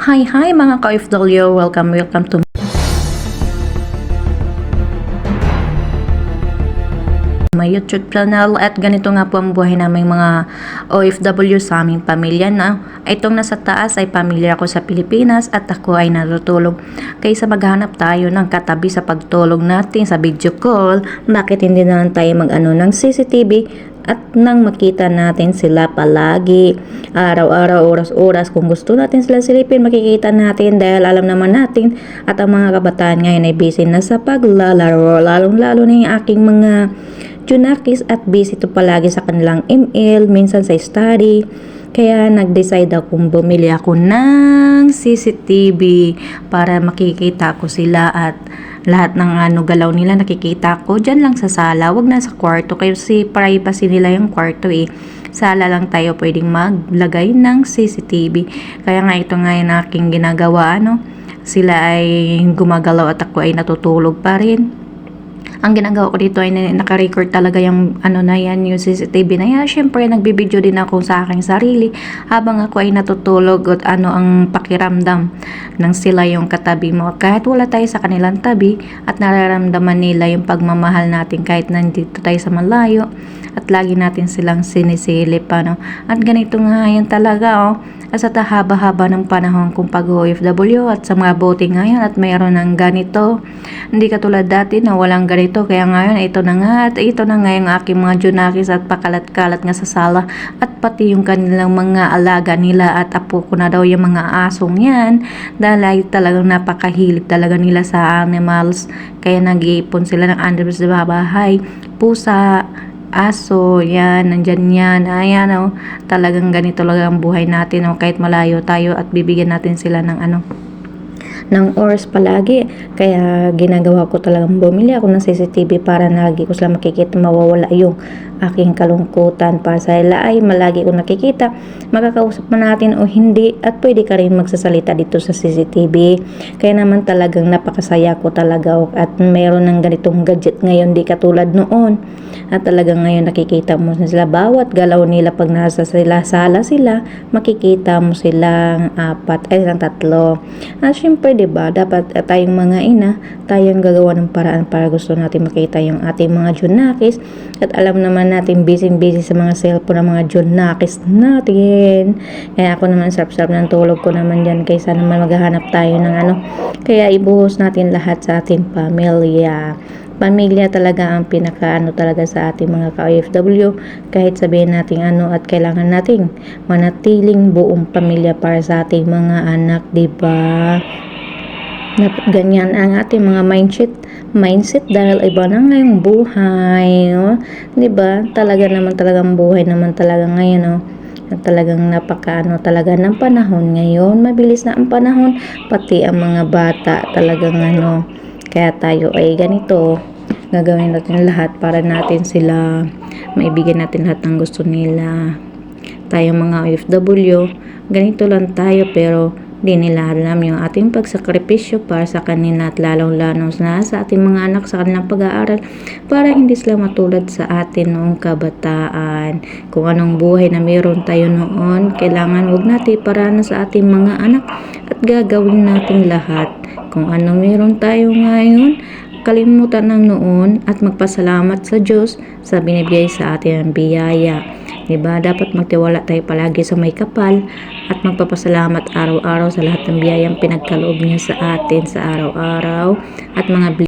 Hi mga ka-OFW, welcome to my YouTube channel. At ganito nga po ang buhay naming mga OFW sa aming pamilya na itong nasa taas ay pamilya ko sa Pilipinas at ako ay natutulog. Kaysa maghanap tayo ng katabi sa pagtulog natin sa video call, bakit hindi na lang tayo mag-ano ng CCTV at nang makita natin sila palagi araw-araw, oras-oras. Kung gusto natin sila silipin, makikita natin dahil alam naman natin at ang mga kabataan ngayon ay busy na sa paglalaro, lalong-lalo na yung aking mga junakis at busy to palagi sa kanilang email, minsan sa study. Kaya nag-decide akong bumili ako ng CCTV para makikita ko sila at lahat ng galaw nila nakikita ko dyan lang sa sala, wag na sa kwarto kasi privacy nila yung kwarto eh. Sala lang tayo pwedeng maglagay ng CCTV. Kaya nga ito nga yung aking ginagawa, sila ay gumagalaw at ako ay natutulog pa rin. Ang ginagawa ko dito ay naka-record talaga yung yung CCTV na yan. Syempre nagbibideo din ako sa aking sarili habang ako ay natutulog at ang pakiramdam ng sila yung katabi mo. Kahit wala tayo sa kanilang tabi at nararamdaman nila yung pagmamahal natin kahit nandito tayo sa malayo at lagi natin silang sinisilip. At ganito nga yan talaga At sa haba-haba ng panahon kung pag-OFW at sa mga boating ngayon at mayroon ng ganito. Hindi katulad dati na walang ganito. Kaya ngayon ito na nga at ito na nga yung aking mga junakis at pakalat-kalat nga sa sala at pati yung kanilang mga alaga nila at apo ko na daw yung mga asong yan dahil ay talagang napakahilig talaga nila sa animals. Kaya nag-iipon sila ng animals sa bahay, pusa, aso, yan, nandyan yan, ayan talagang ganito lang ang buhay natin kahit malayo tayo at bibigyan natin sila ng oras palagi. Kaya ginagawa ko talagang bumili ako ng CCTV para lagi ko sila makikita, mawawala yung aking kalungkutan para sa ila ay malagi ko nakikita, makakausap man natin o hindi at pwede ka rin magsasalita dito sa CCTV. Kaya naman talagang napakasaya ko talaga at mayroon ng ganitong gadget ngayon, di katulad noon at talagang ngayon nakikita mo sila bawat galaw nila. Pag nasa sala sila, makikita mo silang tatlo. At syempre diba, dapat tayong mga ina, tayong gagawa ng paraan para gusto natin makita yung ating mga junakis. At alam naman natin busy sa mga cellphone ng mga junakis natin. Kaya ako naman sarap-sarap ng tulog ko naman dyan kaysa naman maghahanap tayo ng Kaya ibuhos natin lahat sa ating pamilya. Pamilya talaga ang pinaka talaga sa ating mga ka-OFW. Kahit sabihin natin at kailangan nating manatiling buong pamilya para sa ating mga anak, diba? Ganyan ang ating mga mindset dahil iba na ngayong buhay, diba? Talagang buhay naman talaga ngayon, talagang napaka talaga ng panahon ngayon. Mabilis na ang panahon, pati ang mga bata talagang kaya tayo ay ganito, gagawin natin lahat para natin sila maibigyan natin lahat ng gusto nila. Tayong mga OFW, ganito lang tayo pero di nila alam yung ating pagsakripisyo para sa kanila at lalong-lalo na sa ating mga anak sa kanilang pag-aaral para hindi sila matulad sa atin noong kabataan. Kung anong buhay na meron tayo noon, kailangan wag natin iparanas sa ating mga anak at gagawin natin lahat. Kung ano meron tayo ngayon, kalimutan ng noon at magpasalamat sa Diyos sa binibigay sa atin ang biyaya. Diba? Dapat magtiwala tayo palagi sa may kapal at magpapasalamat araw-araw sa lahat ng biyayang pinagkaloob niya sa atin sa araw-araw at mga